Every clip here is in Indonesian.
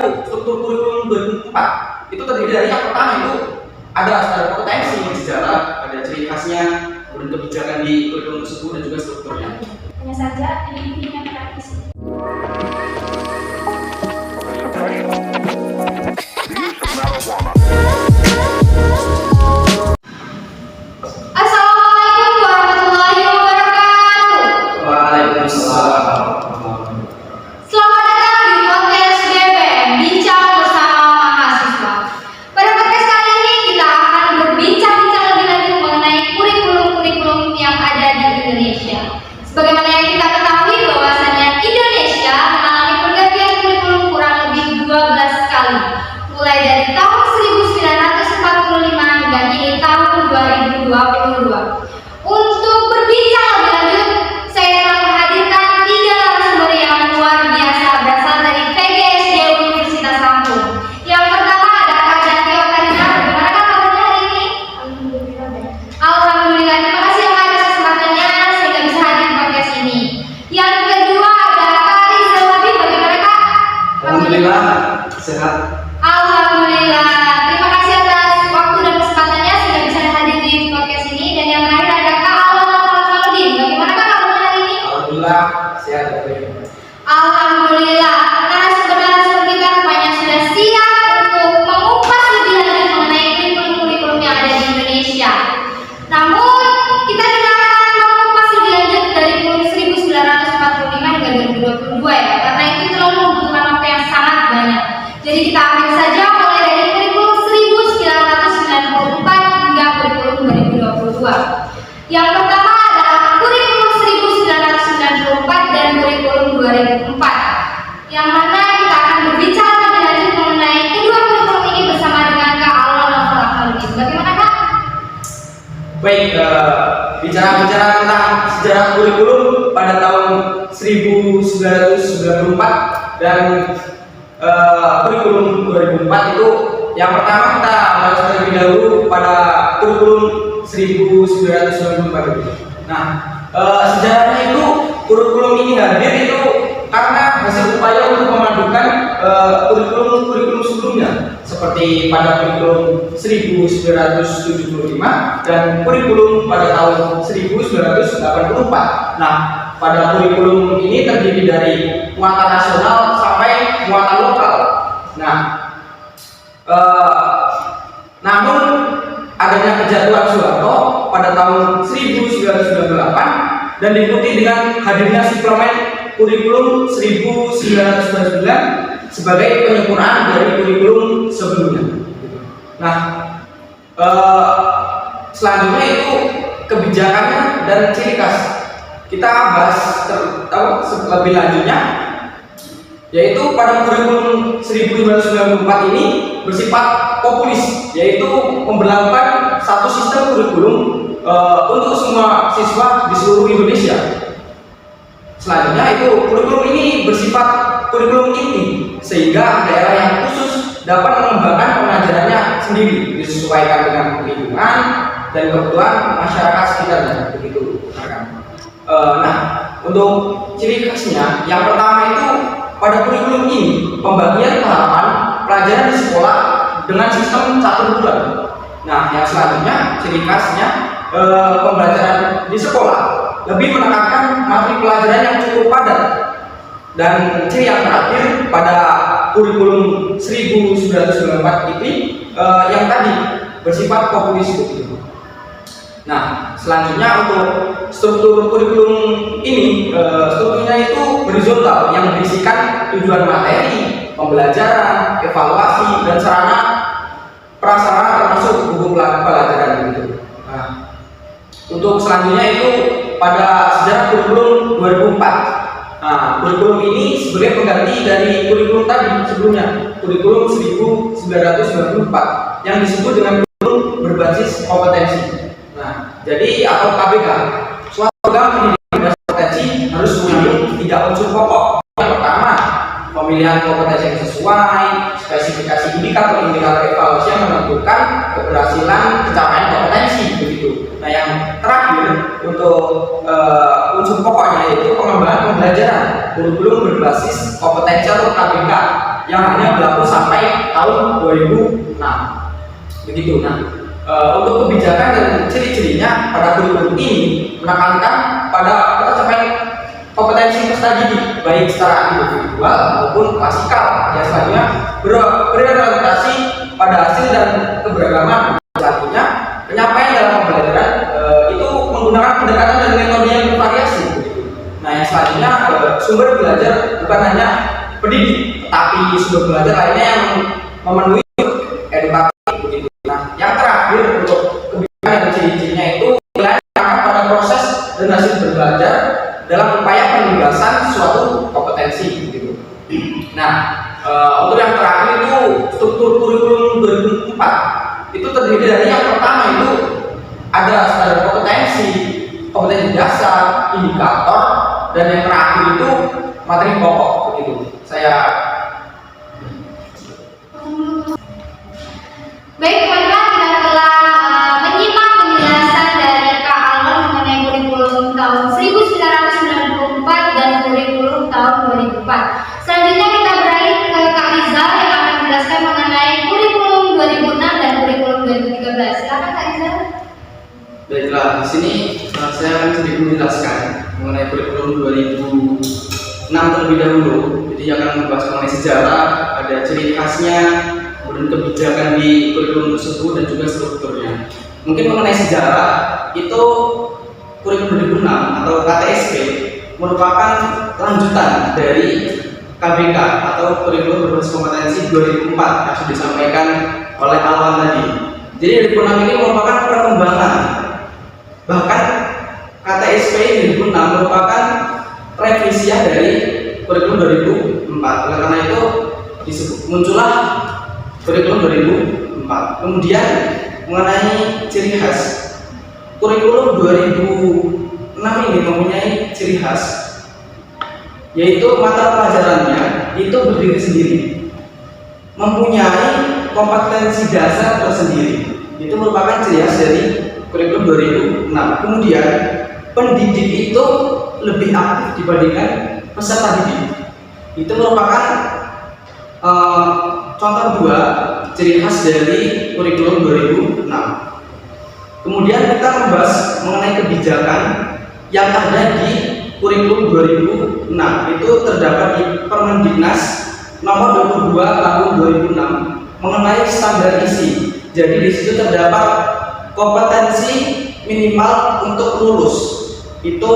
struktur kurikulum 2004 itu terdiri dari yang pertama itu ada standar kompetensi, sejarah, ada ciri khasnya, kemudian kebijakan di kurikulum tersebut dan juga strukturnya. Hanya saja individunya praktis. Assalamualaikum warahmatullahi wabarakatuh. Waalaikumsalam. Selamat datang di podcast BBM Bincang Bersama Mahasiswa. Pada podcast kali ini kita akan berbincang-bincang lebih lanjut mengenai kurikulum-kurikulum yang ada di Indonesia. Sebagaimana yang kita ketahui bahwasannya Indonesia mengalami pergantian kurikulum kurang lebih 12 kali, mulai dari tahun 1945 hingga kini tahun 2022. Untuk berbincang lebih lanjut, saya telah menghadirkan 3 narasumber yang luar biasa berasal dari PGSD Universitas Lampung. Yang pertama ada Kak Janti Okarina. Bagaimana Kak kabarnya hari ini? Alhamdulillah. Terima kasih ya Kak atas kesempatannya sehingga bisa hadir di podcast ini. Yang kedua ada Kak Rizal Habib. Bagaimana Kak? Alhamdulillah sehat. Alhamdulillah. Terima kasih atas waktu dan kesempatannya sehingga bisa hadir di podcast ini. Dan yang terakhir ada Kak Alona Falafaludin. Bagaimana Kak kabarnya hari ini? Alhamdulillah sehat. Alhamdulillah. Narasumber kita rupanya sudah siap untuk mengupas lebih lanjut mengenai kurikulum-kurikulum yang ada di Indonesia. Namun kita tidak akan mengupas lebih lanjut dari kurikulum 1945 hingga 2022 ya, karena itu terlalu membutuhkan waktu yang sangat banyak. Jadi kita ambil saja mulai dari kurikulum 1994 hingga kurikulum 2022. Yang pertama adalah kurikulum 1994 dan kurikulum 2004. Yang mana kita akan berbicara lebih lanjut mengenai kedua kurikulum ini bersama dengan Kak Alona Falafaludin. Bagaimana Kak? Baik, bicara tentang sejarah kurikulum pada tahun 1994 dan kurikulum 2004 itu yang pertama kita bahas terlebih dahulu pada kurikulum 1994 itu. Nah, sejarahnya itu kurikulum ini hadir itu karena hasil upaya untuk memadukan kurikulum sebelumnya seperti pada kurikulum 1975 dan kurikulum pada tahun 1984. Nah, pada kurikulum ini terdiri dari muatan nasional sampai muatan lokal. Nah, namun adanya kejatuhan Soeharto pada tahun 1998 dan diikuti dengan hadirnya suplemen kurikulum 1999 sebagai penyempurnaan dari kurikulum sebelumnya. Nah, selanjutnya itu kebijakannya dan ciri khas. Kita bahas lebih lanjutnya, yaitu pada kurikulum 1994 ini bersifat populis, yaitu memberlakukan satu sistem kurikulum untuk semua siswa di seluruh Indonesia. Selanjutnya itu kurikulum ini bersifat kurikulum inti, sehingga daerah yang khusus dapat mengembangkan pengajarannya sendiri disesuaikan dengan lingkungan dan kebutuhan masyarakat sekitarnya. Begitu. Nah, untuk ciri khasnya, yang pertama itu pada kurikulum ini pembagian tahapan pelajaran di sekolah dengan sistem 1 bulan. Nah, yang selanjutnya ciri khasnya pembelajaran di sekolah lebih menekankan materi pelajaran yang cukup padat. Dan ciri yang terakhir pada kurikulum 1994 ini yang tadi bersifat populis begitu. Nah, selanjutnya untuk struktur kurikulum ini, strukturnya itu horizontal yang berisikan tujuan materi, pembelajaran, evaluasi, dan sarana prasarana termasuk buku pelajaran gitu. Nah, untuk selanjutnya itu pada sejarah kurikulum 2004. Nah, kurikulum ini sebenarnya pengganti dari kurikulum tadi sebelumnya, kurikulum 1994 yang disebut dengan kurikulum berbasis kompetensi. Nah, jadi atau KBK, suatu program pendidikan berbasis kompetensi harus mengandung 3 unsur pokok. Yang pertama, pemilihan kompetensi yang sesuai, spesifikasi indikator-indikator evaluasi yang menentukan keberhasilan pencapaian kompetensi begitu. Nah, yang terakhir untuk unsur pokoknya yaitu pengembangan pembelajaran kurikulum berbasis kompetensi atau KBK yang hanya berlaku sampai tahun 2006. Begitu. Nah, untuk kebijakan dan ciri-cirinya pada kurikulum ini menekankan pada tercapai kompetensi peserta didik baik secara individual maupun klasikal. Yang selanjutnya berorientasi pada hasil dan keberagaman. Selanjutnya penyampaian dalam pembelajaran itu menggunakan pendekatan dan metode yang bervariasi. Nah, yang selanjutnya sumber belajar bukan hanya pendidik, tetapi sumber belajar lainnya yang memenuhi edukatif. Begitu. Nah, yang terakhir untuk kebijakan dan ciri-cirinya itu dilanjutkan pada proses dan hasil belajar dalam upaya penugasan suatu kompetensi. Begitu. Nah, untuk yang terakhir itu struktur kurikulum 2004 itu terdiri dari yang pertama itu ada standar kompetensi, kompetensi dasar, indikator, dan yang terakhir itu materi pokok. Begitu. Baik teman-teman, kita telah menyimak penjelasan dari Kak Alon mengenai kurikulum tahun 1994 dan kurikulum tahun 2004. Selanjutnya kita beralih ke Kak Rizal yang akan menjelaskan mengenai kurikulum 2006 dan kurikulum 2013. Silakan Kak Rizal. Baiklah, di sini saya akan sedikit menjelaskan mengenai kurikulum 2006 terlebih dahulu. Jadi akan membahas mengenai sejarah, ada ciri khasnya, kemudian kebijakan di kurikulum tersebut dan juga strukturnya. Mungkin mengenai sejarah itu kurikulum 2006 atau KTSP merupakan lanjutan dari KBK atau kurikulum berbasis kompetensi 2004 yang sudah disampaikan oleh Alwan tadi. Jadi 2006 ini merupakan perkembangan. Bahkan KTSP 2006 merupakan revisi dari kurikulum 2004. Oleh karena itu muncullah kurikulum 2004. Kemudian mengenai ciri khas, kurikulum 2006 ini mempunyai ciri khas, yaitu mata pelajarannya itu berdiri sendiri, mempunyai kompetensi dasar tersendiri. Itu merupakan ciri khas dari kurikulum 2006. Kemudian pendidik itu lebih aktif dibandingkan peserta didik. Itu merupakan contoh dua ciri khas dari kurikulum 2006. Kemudian kita membahas mengenai kebijakan yang ada di kurikulum 2006. Itu terdapat di Permendiknas nomor 22 tahun 2006 mengenai standar isi. Jadi di situ terdapat kompetensi minimal untuk lulus. Itu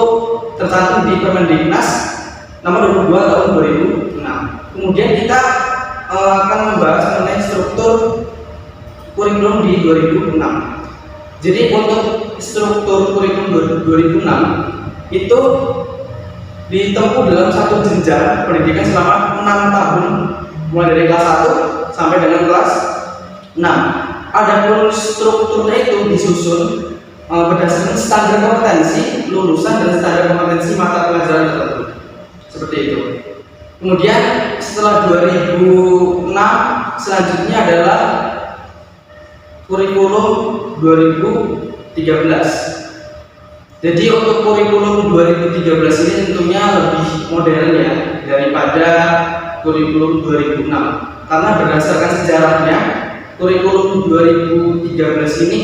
tercantum di Permendiknas nomor 22 tahun 2006. Kemudian kita akan membahas mengenai struktur kurikulum di 2006. Jadi untuk struktur kurikulum 2006 itu ditempuh dalam satu jenjang pendidikan selama 6 tahun, mulai dari kelas 1 sampai dengan kelas 6. Adapun strukturnya itu disusun berdasarkan standar kompetensi lulusan dan standar kompetensi mata pelajaran tertentu. Seperti itu. Kemudian setelah 2006 selanjutnya adalah kurikulum 2013. Jadi untuk kurikulum 2013 ini tentunya lebih modern ya daripada kurikulum 2006. Karena berdasarkan sejarahnya kurikulum 2013 ini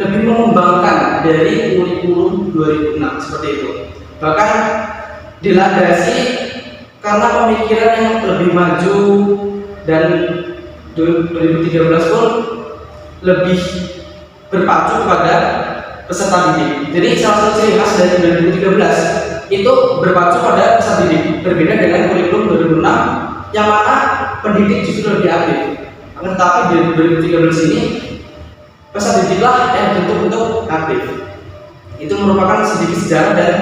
lebih mengembangkan dari kurikulum 2006 seperti itu. Bahkan dilandasi karena pemikiran yang lebih maju, dan 2013 pun lebih berpacu kepada peserta didik. Jadi salah satu ciri khas dari 2013 itu berpacu pada peserta didik, berbeda dengan kurikulum 2006 yang mana pendidik justru lebih aktif. Tetapi di 2013 ini peserta didiklah yang dibentuk untuk aktif. Itu merupakan sedikit sejarah dan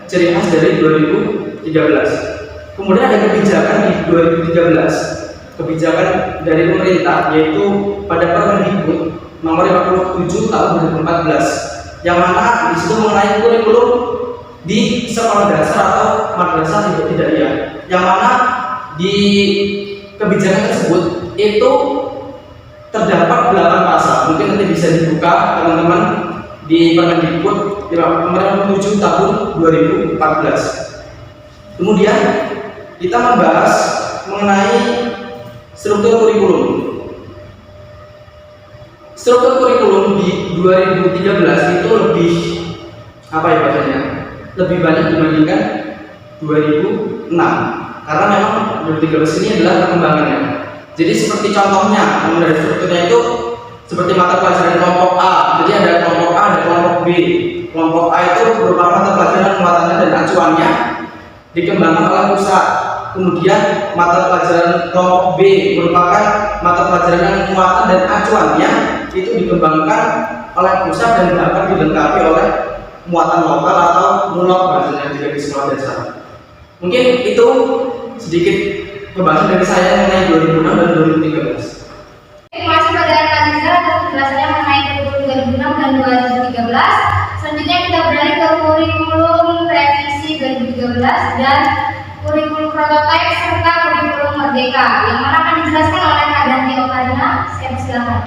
ciri khas dari 2013. Kemudian ada kebijakan di 2013, kebijakan dari pemerintah, yaitu pada Permendikbud nomor 57 tahun 2014, yang mana di situ mengenai kurikulum di sekolah dasar atau madrasah ibtidaiyah, yang mana di kebijakan tersebut itu terdapat 8 pasal. Mungkin nanti bisa dibuka teman-teman di Permendikbud nomor 57 tahun 2014. Kemudian kita membahas mengenai struktur kurikulum. Struktur kurikulum di 2013 itu lebih apa ya bahasanya? Lebih banyak dibandingkan 2006. Karena memang 2013 ini adalah perkembangannya. Jadi seperti contohnya, dari strukturnya itu seperti mata pelajaran kelompok A. Jadi ada kelompok A, ada kelompok B. Kelompok A itu berupa mata pelajaran muatannya dan acuannya dikembangkan oleh pusat. Kemudian mata pelajaran kelompok B merupakan mata pelajaran muatan dan acuannya itu dikembangkan oleh pusat dan dapat dilengkapi oleh muatan lokal atau mulok bahasanya jika di sekolah dasar. Mungkin itu sedikit pembahasan dari saya mengenai 2006 dan 2013. Terima kasih pada Kak Rizal atas penjelasannya mengenai kurikulum 2006 dan 2013. Selanjutnya kita beralih ke kurikulum revisi 2013 dan kurikulum prototipe serta kurikulum merdeka yang mana akan dijelaskan oleh Kak Danti Okarina. Saya persilakan.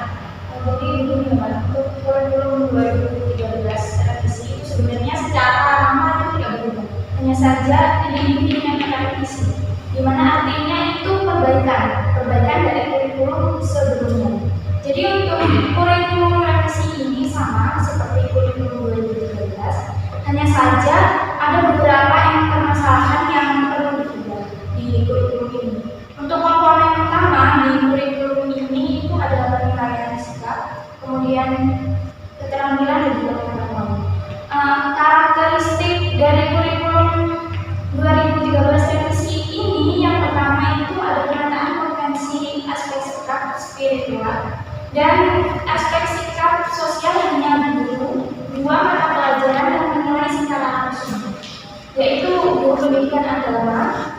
Jadi begini Pak, untuk kurikulum 2013 revisi itu sebenarnya secara nama itu tidak berubah. Hanya saja ini dengan kata revisi, di mana artinya itu perbaikan dari kurikulum sebelumnya. Jadi untuk kurikulum revisi ini sama seperti kurikulum 2013, hanya saja ada beberapa permasalahan yang perlu diubah di kurikulum ini. Untuk komponen utama di kurikulum ini itu adalah penilaian sikap, kemudian keterampilan dan juga pengetahuan. Karakteristik dari kurikulum 2013 revisi ini yang pertama itu ada penataan kompetensi aspek sikap spiritual dan aspek sikap sosial hanya dua mata pelajaran yang menilai secara langsung, yaitu guru pendidikan agama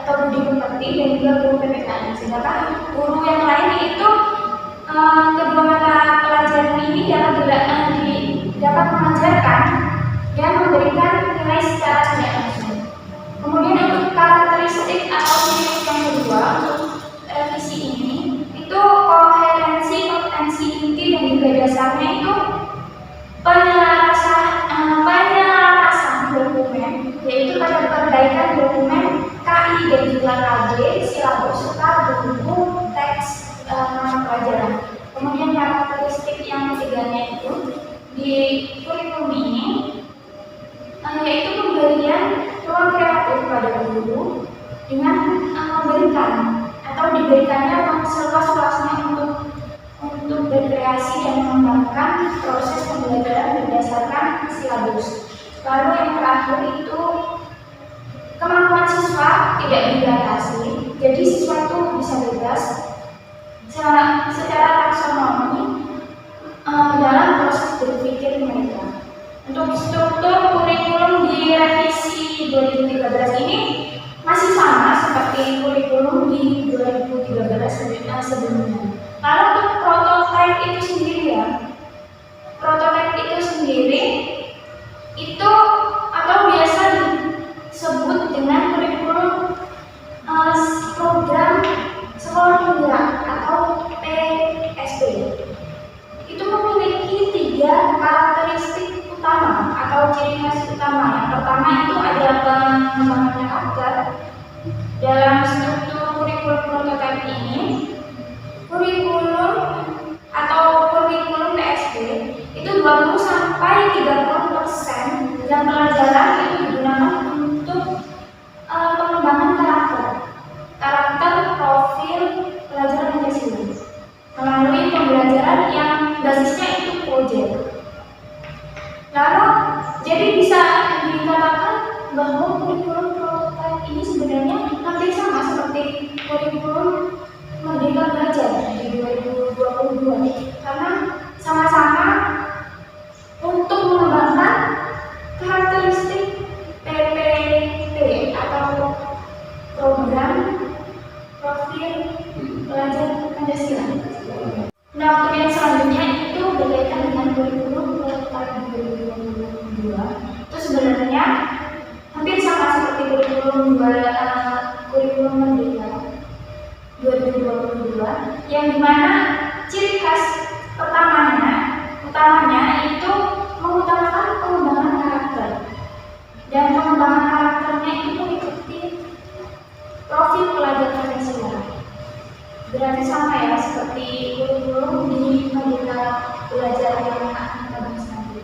atau budi pekerti dan juga guru PPKN. Sedangkan guru yang lain itu kedua mata pelajaran ini dapat mengajarkan dan memberikan nilai secara tidak langsung. Kemudian untuk karakteristik atau ciri yang kedua untuk revisi ini itu koherensi, kompetensi inti dan juga dasarnya itu penyelarasan dokumen, yaitu pada perbaikan dokumen KI dan juga KJ, silabus serta buku teks mata pelajaran. Kemudian karakteristik yang ketiganya itu di kurikulum ini yaitu pemberian ruang kreatif pada guru dengan memberikan atau diberikannya seluas-luasnya untuk berkreasi dan mengembangkan proses pembelajaran berdasarkan silabus. Lalu yang terakhir itu kemampuan siswa tidak dibatasi, jadi siswa itu bisa bebas secara taksonomi dalam proses berpikir mereka. Untuk struktur kurikulum di revisi 2013 ini masih sama seperti kurikulum di 2013 sebelumnya. Lalu untuk prototipe itu sendiri itu atau biasa disebut dengan kurikulum program sekolah penggerak atau PSP. Itu memiliki 3 karakteristik utama atau ciri khas utama. Yang pertama itu ada pengembangan karakter. Dalam struktur kurikulum prototipe ini, kurikulum atau kurikulum PSP itu 20-30% dan pelajaran itu digunakan untuk pengembangan karakter profil pelajaran Pancasila melalui pembelajaran yang basisnya itu project. Lalu jadi bisa dikatakan bahwa kurikulum prototipe ini sebenarnya hampir sama seperti kurikulum Merdeka Belajar di 2022 karena sama-sama untuk mengembangkan karakteristik PPP atau program profil pelajar Pancasila. Nah, untuk yang selanjutnya itu berkaitan dengan kurikulum prototipe 2022. Itu sebenarnya hampir sama seperti kurikulum Merdeka 2022 yang dimana ciri khas utamanya itu mengutamakan pengembangan karakter dan pengembangan karakternya itu mengikuti profil pelajar Pancasila. berarti sama ya seperti kurikulum di Merdeka Belajar yang akan kita bahas nanti.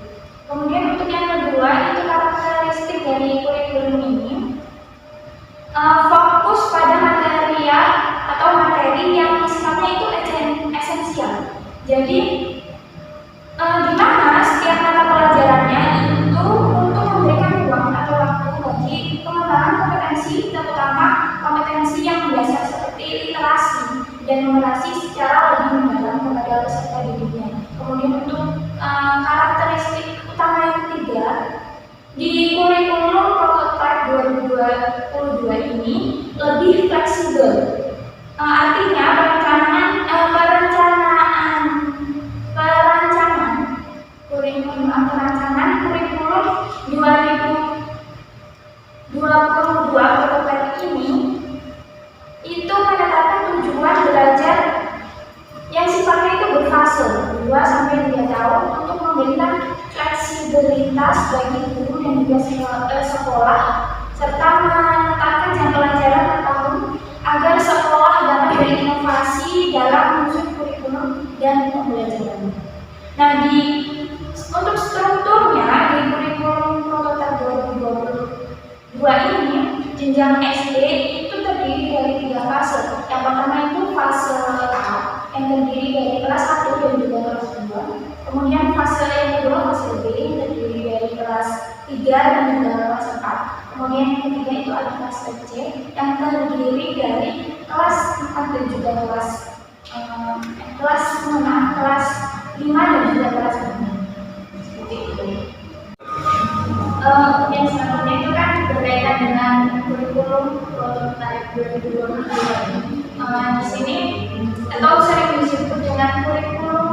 Kemudian untuk yang kedua itu karakteristik dari kurikulum ini fokus pada material atau materi yang sifatnya itu esensial. Jadi di mana setiap mata pelajarannya itu untuk memberikan ruang atau waktu bagi pengembangan kompetensi, terutama kompetensi yang dasar seperti literasi dan numerasi secara lebih mendalam kepada peserta didiknya. Kemudian untuk karakteristik utama yang ketiga di kurikulum prototipe 2022 ini lebih fleksibel. Artinya perencanaan kurikulum 2022 prototipe ini itu menetapkan tujuan belajar yang sifatnya itu berfase 2-3 tahun untuk memberikan fleksibilitas bagi guru dan juga sekolah serta menetapkan jam pelajaran per tahun agar sekolah dapat berinovasi dalam menyusun kurikulum dan pembelajaran. Nah, untuk strukturnya di kurikulum prototipe 2022 ini jenjang SD itu terdiri dari 3 fase. Yang pertama itu fase A yang terdiri dari kelas 1 dan juga kelas 2. Kemudian fase yang kedua fase B yang terdiri dari kelas 3 dan juga kelas 4. Kemudian yang ketiga itu ada fase C yang terdiri dari kelas 4 dan juga kelas 5 dan juga kelas 6. Seperti itu. Kemudian selanjutnya itu kan berkaitan dengan kurikulum prototipe 2022. Di sini atau sering disebut dengan kurikulum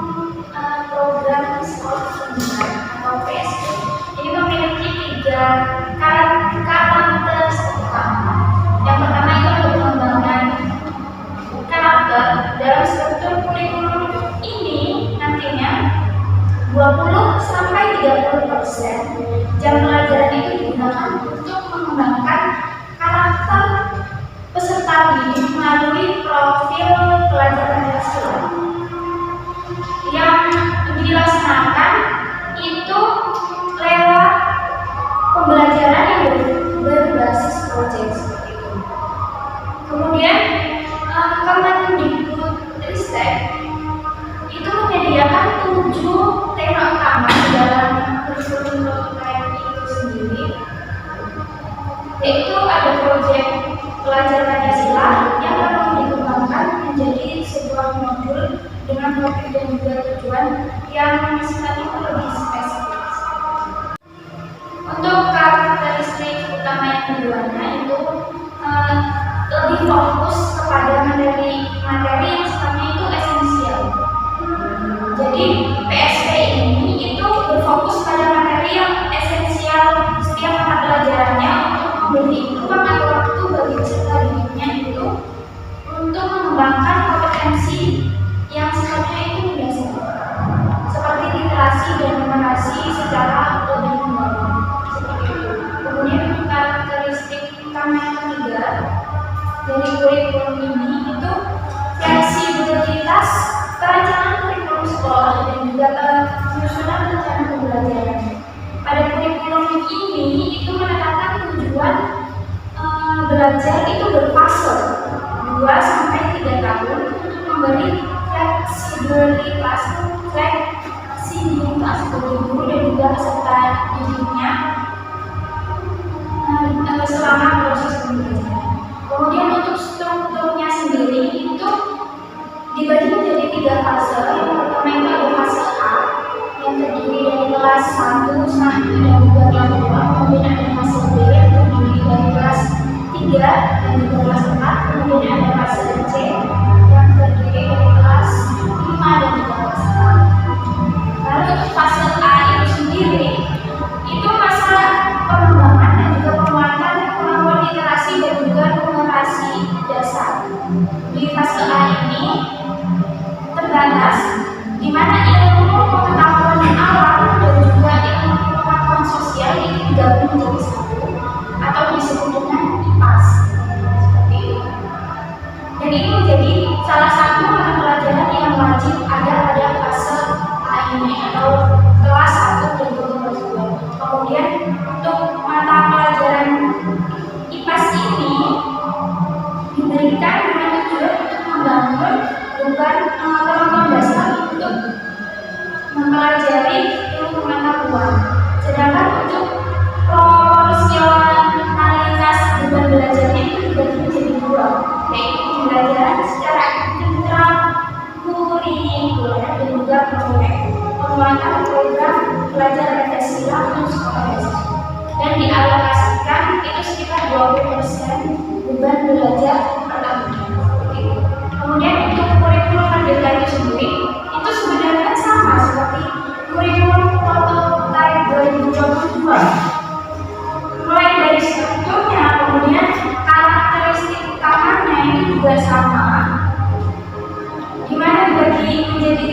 program sekolah pendidikan atau PSP. Ini memiliki 3 karakteristik utama. Yang pertama itu adalah pengembangan karakter. Dalam struktur kurikulum ini nantinya 20-30% jam pelajaran itu digunakan untuk mengembangkan karakter peserta didik melalui profil pelajar Pancasila yang dilaksanakan itu lewat pembelajaran yang berbasis proyek seperti itu. Kemudian Kemendikbudristek itu menyediakan 7 tema utama dalam kurikulum prototipe itu sendiri, yaitu ada proyek pelajar Pancasila yang perlu dikembangkan menjadi sebuah modul dengan topik dan juga tujuan yang sifatnya lebih spesifik. Untuk karakteristik utama yang keduanya itu lebih fokus kepada materi yang sifatnya itu esensial. Jadi PSP ini itu berfokus pada materi yang esensial setiap mata pelajarannya untuk memberi ruang atau waktu bagi peserta didiknya itu untuk mengembangkan kompetensi yang sifatnya itu mendasar seperti literasi dan numerasi secara lebih mendalam seperti itu. Kemudian untuk karakteristik utama yang ketiga dari kurikulum ini itu fleksibilitas perencanaan kurikulum sekolah dan juga penyusunan rencana pembelajaran. Pada kurikulum ini itu menetapkan tujuan belajar itu berfase 2-3 tahun untuk memberi fleksibilitas bagi guru dan juga peserta didiknya selama proses pembelajaran. Kemudian untuk strukturnya sendiri itu dibagi menjadi 3 fase. Yang pertama itu ada fase A yang terdiri dari kelas 1 dan juga kelas 2. Kemudian ada fase B yang terdiri dari kelas 3 dan juga kelas 4. Kemudian ada fase C yang terdiri dari kelas 5 dan juga kelas 4. Lalu untuk fase A itu sendiri itu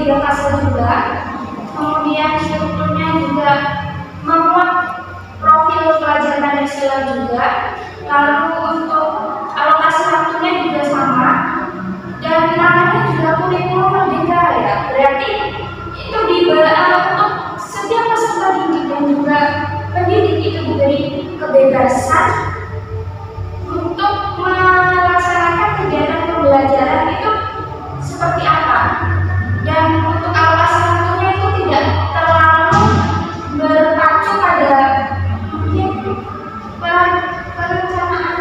3 fase juga. Kemudian strukturnya juga memuat profil pelajaran Pancasila juga. Lalu untuk alokasi waktunya juga sama, dan namanya juga kurikulum merdeka ya. Berarti itu untuk setiap peserta didik dan juga pendidik itu diberi kebebasan untuk melaksanakan kegiatan pembelajaran itu seperti apa. Dan untuk alokasi waktunya itu tidak terlalu berpacu pada mungkin perencanaan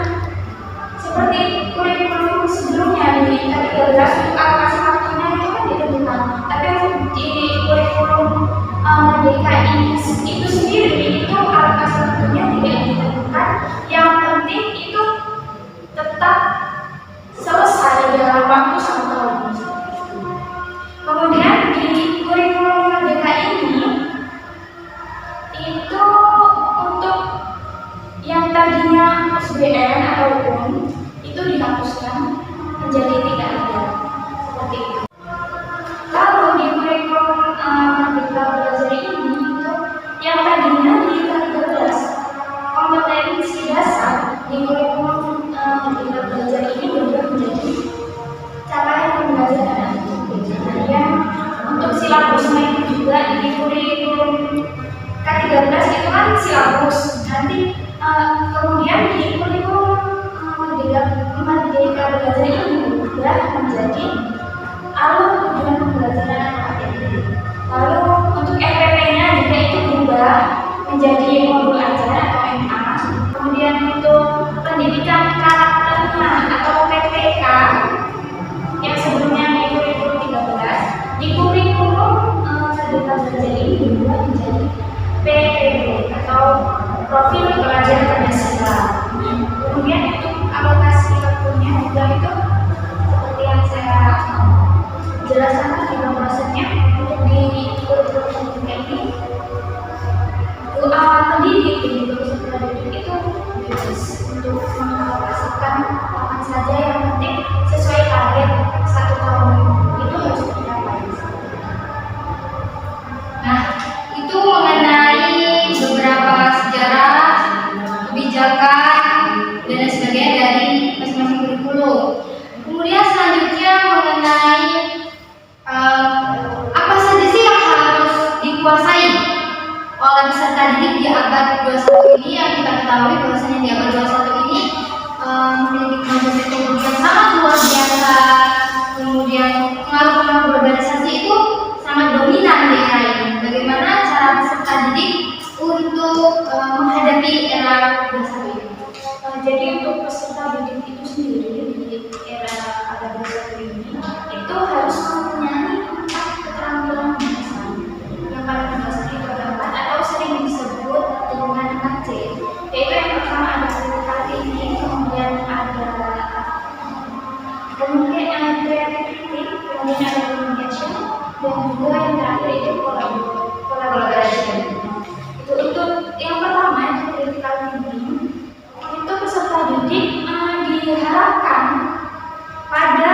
seperti kurikulum sebelumnya di K13. Untuk alokasi waktunya itu kan ditentukan, tapi untuk di kurikulum merdeka ini itu sendiri itu alokasi waktunya tidak ditentukan. Yang penting itu tetap selesai dalam waktu 1 tahun. Kemudian di kurikulum merdeka ini itu untuk yang tadinya SBM atau UM itu dihapuskan menjadi tidak ada, seperti itu. Lalu di kurikulum merdeka belajar ini itu yang tadinya di K13 kompetensi dasar, di kurikulum merdeka belajar ini berubah menjadi capaian pembelajaran. Kemudian untuk silabusnya itu juga di kurikulum K13 itu kan silabus. Nanti kemudian di kurikulum merdeka belajar ini berubah menjadi alur tujuan pembelajaran akademik. Lalu untuk FPP-nya juga itu berubah menjadi modul ajar atau MA. Kemudian untuk pendidikan karakternya atau PPK yang sebelumnya di kurikulum 13, di kurikulum merdeka belajar ini berubah menjadi PPB atau profil pelajar Pancasila. Kemudian untuk alokasi waktunya juga itu seperti yang saya jelaskan tadi prosesnya. Untuk di kurikulum merdeka ini pendidik dan juga peserta didik itu bebas untuk mengalokasikan kapan saja, yang penting sesuai target 1 tahun itu harus tercapai. Nah, itu mengenai beberapa sejarah, kebijakan, dan lain sebagainya dari masing-masing kurikulum. Kemudian selanjutnya mengenai apa saja sih yang harus dikuasai oleh peserta didik di abad 21 ini. Yang kita ketahui bahwasanya di abad 21 ini memiliki kemajuan teknologi yang sangat luar biasa, kemudian pengaruh globalisasi itu sangat dominan di era ini. Bagaimana cara peserta didik untuk menghadapi era 21 ini? Jadi untuk peserta didik itu sendiri di era abad 21 ini itu harus mempunyai 4 keterampilan dasar. Yang paling dasar itu ada 4 atau sering disebut dengan 4C, yaitu yang pertama ada critical thinking, kemudian ada creativity, kemudian ada communication, dan juga yang terakhir itu collaboration. Itu untuk yang pertama itu critical thinking. Itu peserta didik diharapkan pada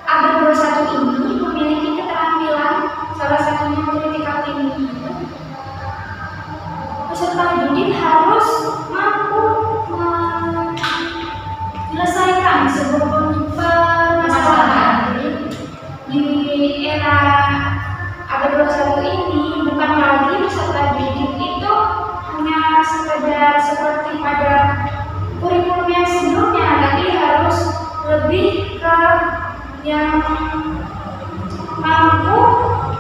abad 21 ini memiliki keterampilan, salah satunya critical thinking itu. Peserta didik harus mampu menyelesaikan sebuah permasalahan. Di era abad 21 ini bukan lagi peserta didik itu hanya sekedar seperti pada kurikulum yang sebelumnya, tapi harus lebih ke yang mampu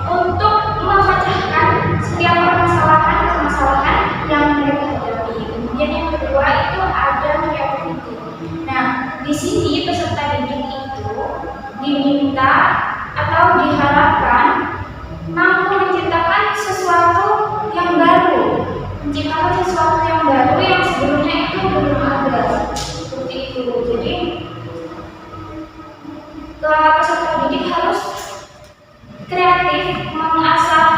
untuk memecahkan setiap permasalahan yang mereka hadapi. Kemudian yang kedua itu ada creativity. Nah, di sini peserta didik itu diminta atau diharapkan mampu menciptakan sesuatu yang baru, menciptakan sesuatu yang baru yang sebelumnya itu belum ada, seperti itu. Jadi peserta didik harus kreatif, mengasah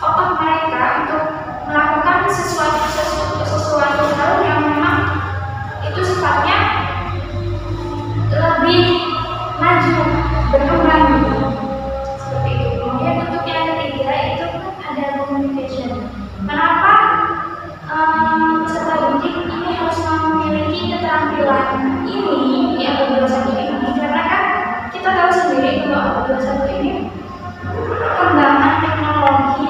otak mereka untuk melakukan sesuatu hal yang memang itu sifatnya lebih maju, berkembang, seperti itu. Kemudian sendiri bahwa 21 ini perkembangan teknologi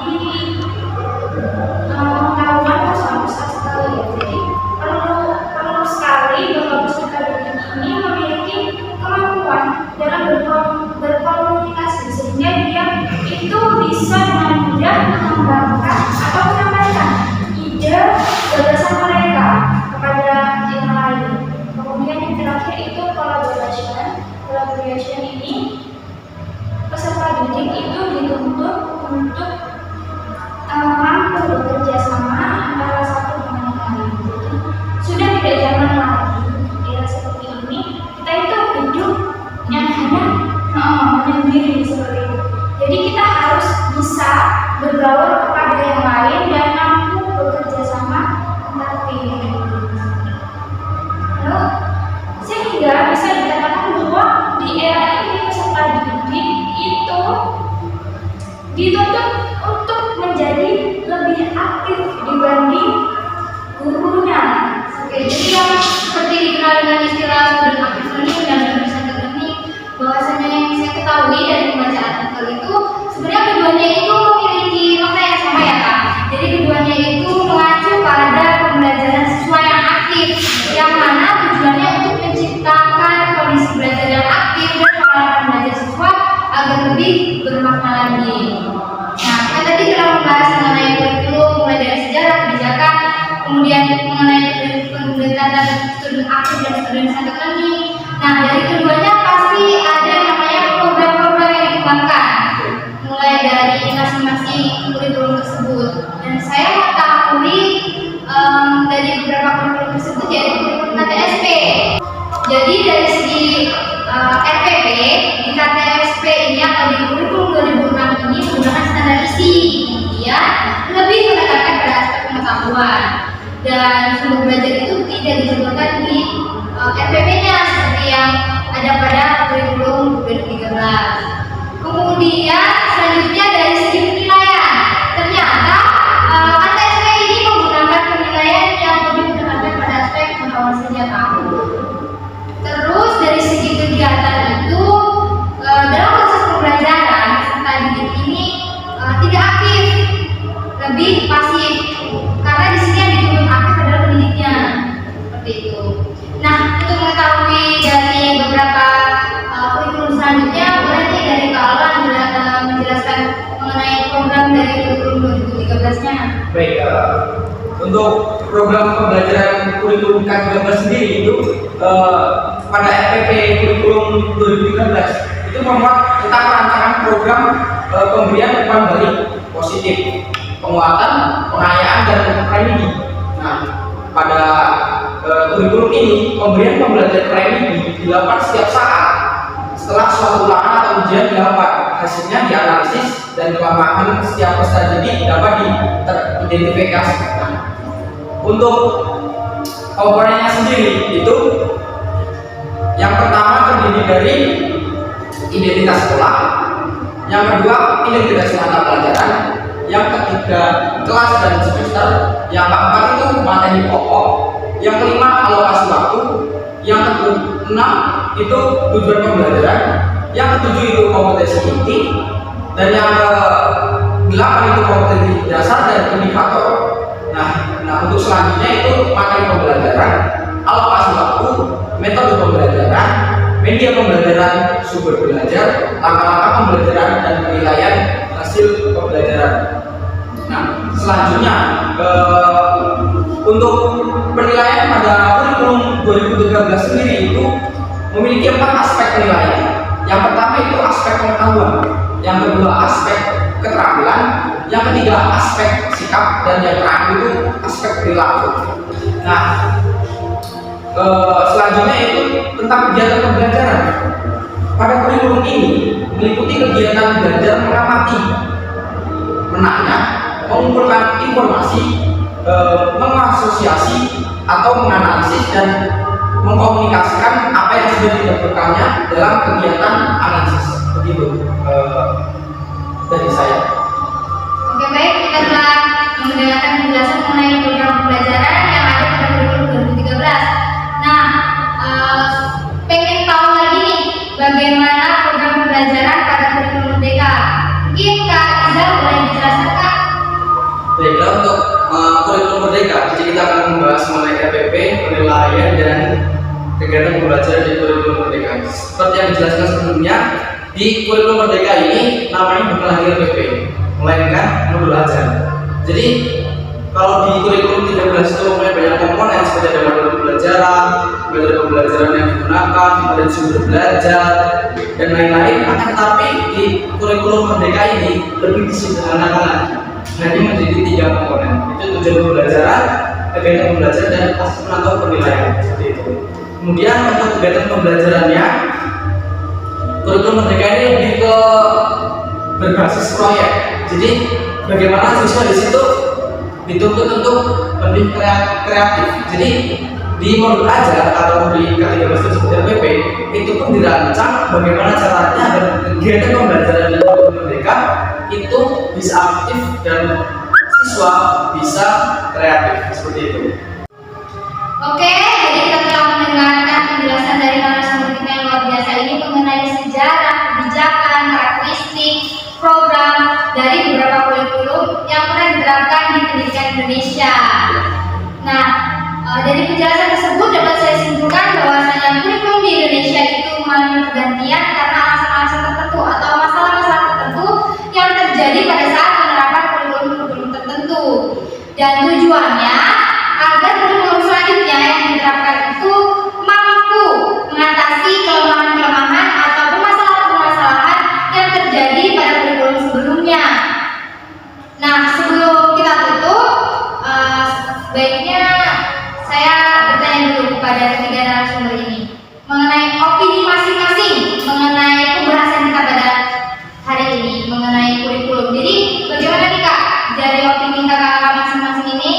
pengetahuan itu sangat besar sekali ya. Jadi perlu sekali bahwa peserta didik ini memiliki kemampuan dalam berkomunikasi sehingga dia itu bisa dengan mudah mengembangkan atau menyampaikan ide gagasan mereka kepada yang lain. Kemudian yang terakhir itu collaboration ini peserta didik itu dituntut untuk mampu bekerja sama antara satu dengan yang lain. Jadi sudah tidak zaman lagi era seperti ini kita itu hidup yang hanya menyendiri seperti itu. Jadi kita harus bisa bergaul kepada yang lain dan mampu bekerja sama antar tim. Lalu sehingga bisa dikatakan bahwa di era ini peserta didik itu dituntut untuk menjadi lebih aktif dibanding gurunya. Oke, jadi yang seperti dikenal dengan istilah student active learning dan student centered learning, bahwasanya yang saya ketahui dari pembacaan artikel itu sebenarnya keduanya itu memiliki makna yang sama ya Kak. Jadi keduanya itu mengacu pada pembelajaran siswa yang aktif, yang mana tujuannya untuk menciptakan kondisi belajar yang aktif dan pengalaman belajar siswa agar lebih bermakna lagi. Nah, kita tadi telah membahas mengenai kurikulum mulai dari sejarah, kebijakan, kemudian mengenai pendekatan student aktif dan student centered learning. Nah, dari keduanya pasti ada yang namanya program-program yang dikembangkan mulai dari masing-masing kurikulum tersebut. Dan saya mengetahui dari beberapa kurikulum tersebut yaitu kurikulum KTSP. Jadi dari segi RPP di KTSP ini atau di kurikulum 2006 ini menggunakan standar isi, kemudian lebih menekankan pada aspek pengetahuan dan sumber belajar itu tidak dicontohkan di RPP-nya seperti yang ada pada kurikulum 2013. Kemudian selanjutnya dari segi penilaian, ternyata KTSP ini menggunakan penilaian yang lebih menekankan pada aspek pengetahuan saja Kak. Terus dari segi kegiatan itu dalam proses pembelajaran peserta didik ini tidak aktif, lebih pasif karena di sini yang dituntut aktif adalah pendidiknya seperti itu. Nah, untuk mengetahui dari beberapa kurikulum selanjutnya, boleh nih dari Kak Alan menjelaskan mengenai program dari kurikulum 2013-nya. Baik, untuk program pembelajaran kurikulum K13 sendiri itu pada RPP kurikulum 2013 itu memuat tentang perancangan program pemberian umpan balik positif, penguatan, pengayaan dan premidi. Nah, pada kurikulum ini pemberian pembelajaran premidi dilakukan setiap saat setelah suatu ulangan atau ujian dilakukan. Hasilnya dianalisis dan kelemahan setiap peserta didik dapat teridentifikasi. Nah, untuk komponennya sendiri itu yang pertama terdiri dari identitas sekolah, yang kedua identitas mata pelajaran, yang ketiga kelas dan semester, yang keempat itu materi pokok, yang kelima alokasi waktu, yang keenam itu tujuan pembelajaran, yang ketujuh itu kompetensi inti, dan yang ke-8 itu kompetensi dasar dan indikator. Nah, untuk selanjutnya itu materi pembelajaran, alokasi waktu, metode pembelajaran, media pembelajaran, sumber belajar, langkah-langkah pembelajaran dan penilaian hasil pembelajaran. Nah, selanjutnya untuk penilaian pada kurikulum 2013 sendiri itu memiliki 4 aspek penilaian. Yang pertama itu aspek pengetahuan, yang kedua aspek keterampilan, yang ketiga aspek sikap, dan yang terakhir itu aspek perilaku. Nah, selanjutnya itu tentang kegiatan pembelajaran. Pada kurikulum ini meliputi kegiatan belajar mengamati, menanya, mengumpulkan informasi, mengasosiasi atau menganalisis dan mengkomunikasikan apa yang sudah didapatkannya dalam kegiatan analisis. Begitu dari saya. Oke, baik, kita telah mendengarkan penjelasan mengenai program pembelajaran yang ada pada kurikulum 2013. Nah, pengen tahu lagi nih bagaimana program pembelajaran belajar di kurikulum Merdeka. Seperti yang dijelaskan sebelumnya, di kurikulum Merdeka ini namanya bukan lagi RPP, melainkan modul ajar. Jadi kalau di kurikulum 13 itu mempunyai banyak komponen seperti ada modul pembelajaran, metode pembelajaran yang digunakan, ada sumber belajar dan lain-lain. Akan tetapi di kurikulum Merdeka ini lebih disederhanakan lagi, hanya menjadi 3 komponen, itu tujuan pembelajaran, kegiatan pembelajaran, dan asesmen atau penilaian seperti itu. Kemudian untuk kegiatan pembelajarannya, kurikulum Merdeka ini lebih ke berbasis proyek. Jadi bagaimana siswa di situ dituntut untuk lebih kreatif. Jadi di modul ajar atau di K13 seperti RPP itu pun dirancang bagaimana caranya agar kegiatan pembelajaran di kurikulum Merdeka itu bisa aktif dan siswa bisa kreatif seperti itu. Oke, jadi kita telah mendengarkan penjelasan dari narasumber kita yang luar biasa ini mengenai sejarah, kebijakan, karakteristik, program dari beberapa kurikulum yang pernah diterapkan di pendidikan Indonesia. Nah, dari penjelasan tersebut dapat saya simpulkan bahwasanya kurikulum di Indonesia itu mengalami pergantian karena alasan-alasan tertentu atau masalah-masalah tertentu yang terjadi pada saat penerapan kurikulum tertentu. Dan tujuannya agar kurikulum selanjutnya yang diterapkan itu mampu mengatasi kelemahan-kelemahan atau permasalahan-permasalahan yang terjadi pada kurikulum sebelumnya. Nah, sebelum kita tutup, sebaiknya saya bertanya dulu kepada ketiga narasumber ini mengenai opini masing-masing mengenai pembahasan kita pada hari ini mengenai kurikulum. Jadi bagaimana nih Kak, dari opini kakak-kakak masing-masing ini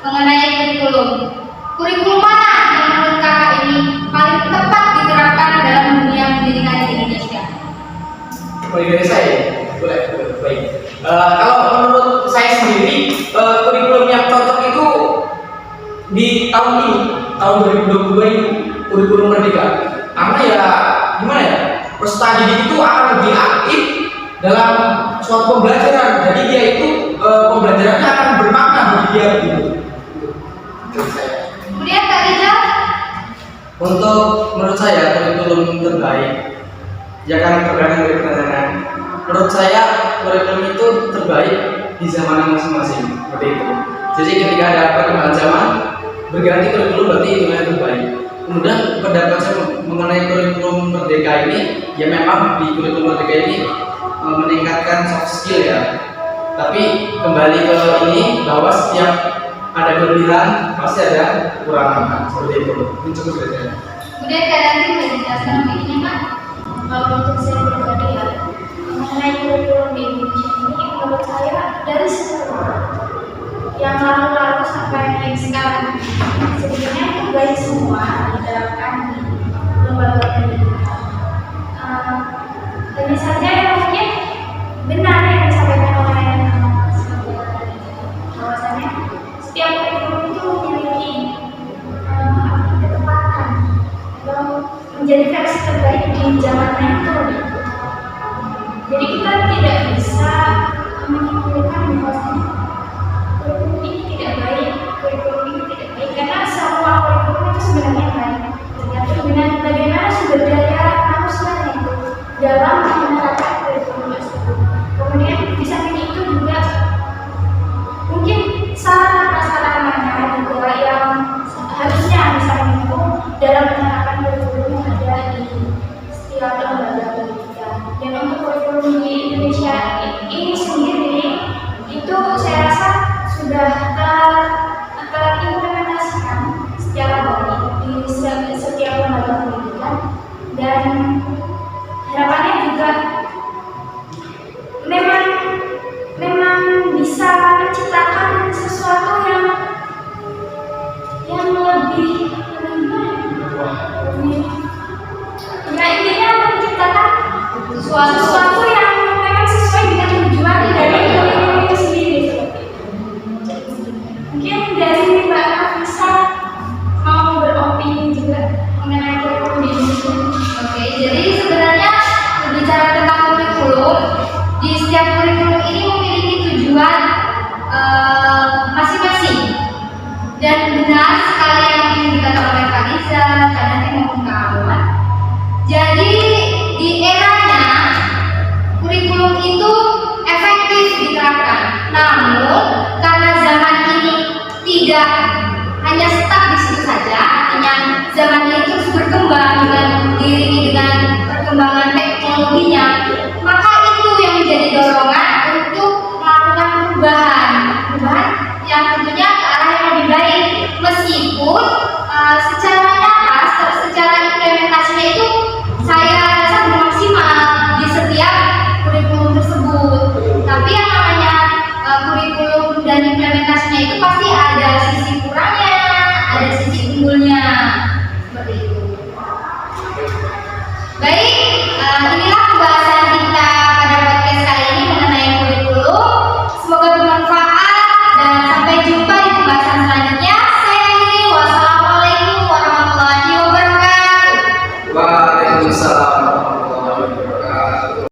mengenai kurikulum? Kurikulum mana yang menurut kakak ini paling tepat diterapkan dalam dunia pendidikan di Indonesia? Boleh dari saya? Boleh, baik. Kalau menurut saya sendiri, kurikulum yang cocok itu di tahun ini, tahun 2022 ini, kurikulum Merdeka. Karena ya, gimana ya, peserta didik itu akan lebih aktif dalam suatu pembelajaran. Jadi dia itu pembelajarannya akan bermakna bagi dia gitu. Kemudian Kak Rizal? Untuk menurut saya kurikulum terbaik, ya kan tergantung dari pertanyaan. Menurut saya kurikulum itu terbaik di zaman masing-masing seperti itu. Jadi ketika ada perkembangan zaman berganti kurikulum berarti itu yang terbaik. Kemudian pendapat saya mengenai kurikulum Merdeka ini, ya memang di kurikulum Merdeka ini meningkatkan soft skill ya. Tapi kembali ke ini bahwa setiap ada kelebihan pasti ada kekurangan seperti itu. Ini cukup saja. Kemudian Kak Ranti boleh dijelaskan opini Kak? Kalau untuk saya pribadi ya, mengenai kurikulum di Indonesia ini menurut saya dari semua yang lalu-lalu sampai yang sekarang sebenarnya itu baik semua diterapkan di lembaga pendidikan. Hanya saja yang mungkin benar yang disampaikan oleh bahwasanya setiap kurikulum itu memiliki ketepatan atau menjadi versi terbaik di zamannya itu. Jadi kita tidak bisa menyimpulkan bahwasanya kurikulum ini tidak baik, kurikulum ini tidak baik, karena semua kurikulum itu sebenarnya baik. Tergantung dengan bagaimana sumber daya manusianya itu dalam menerapkan kurikulum tersebut. Kemudian di samping itu juga mungkin sarana-sarananya juga yang harusnya bisa mendukung dalam penerapan kurikulum yang ada di setiap lembaga pendidikan. Dan untuk kurikulum di Indonesia ini